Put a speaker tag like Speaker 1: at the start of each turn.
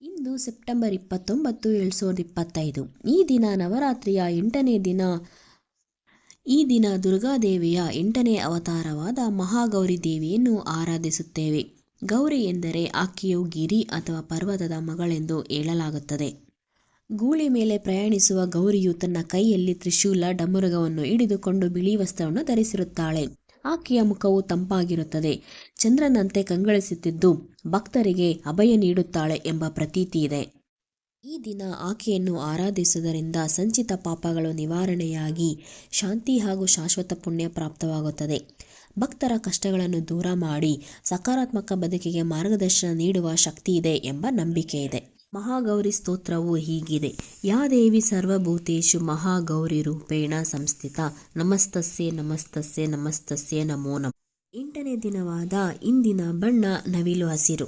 Speaker 1: ಇಂದು September 29, 2025. ಈ ದಿನ ನವರಾತ್ರಿಯ 8ನೇ ದಿನ. ಈ ದಿನ ದುರ್ಗಾದೇವಿಯ 8ನೇ ಅವತಾರವಾದ ಮಹಾಗೌರಿ ದೇವಿಯನ್ನು ಆರಾಧಿಸುತ್ತೇವೆ. ಗೌರಿ ಎಂದರೆ ಆಕೆಯು ಗಿರಿ ಅಥವಾ ಪರ್ವತದ ಮಗಳೆಂದು ಹೇಳಲಾಗುತ್ತದೆ. ಗೂಳಿ ಮೇಲೆ ಪ್ರಯಾಣಿಸುವ ಗೌರಿಯು ತನ್ನ ಕೈಯಲ್ಲಿ ತ್ರಿಶೂಲ, ಡಮರುಗವನ್ನು ಹಿಡಿದುಕೊಂಡು ಬಿಳಿ ವಸ್ತ್ರವನ್ನು ಧರಿಸಿರುತ್ತಾಳೆ. ಆಕೆಯ ಮುಖವು ತಂಪಾಗಿರುತ್ತದೆ, ಚಂದ್ರನಂತೆ ಕಂಗೊಳಿಸುತ್ತಿದ್ದು ಭಕ್ತರಿಗೆ ಅಭಯ ನೀಡುತ್ತಾಳೆ ಎಂಬ ಪ್ರತೀತಿ ಇದೆ. ಈ ದಿನ ಆಕೆಯನ್ನು ಆರಾಧಿಸುವುದರಿಂದ ಸಂಚಿತ ಪಾಪಗಳು ನಿವಾರಣೆಯಾಗಿ ಶಾಂತಿ ಹಾಗೂ ಶಾಶ್ವತ ಪುಣ್ಯ ಪ್ರಾಪ್ತವಾಗುತ್ತದೆ. ಭಕ್ತರ ಕಷ್ಟಗಳನ್ನು ದೂರ ಮಾಡಿ ಸಕಾರಾತ್ಮಕ ಬದುಕಿಗೆ ಮಾರ್ಗದರ್ಶನ ನೀಡುವ ಶಕ್ತಿ ಇದೆ ಎಂಬ ನಂಬಿಕೆ ಇದೆ. ಮಹಾಗೌರಿ ಸ್ತೋತ್ರವು ಹೀಗಿದೆ: ಯಾ ದೇವಿ ಸರ್ವಭೂತೇಷು ಮಹಾಗೌರಿ ರೂಪೇಣ ಸಂಸ್ಥಿತ ನಮಸ್ತಸ್ಯೆ ನಮಸ್ತಸ್ಯೆ ನಮಸ್ತಸ್ಯೆ ನಮೋ ನಮಃ. 8ನೇ ದಿನವಾದ ಇಂದಿನ ಬಣ್ಣ ನವಿಲು ಹಸಿರು.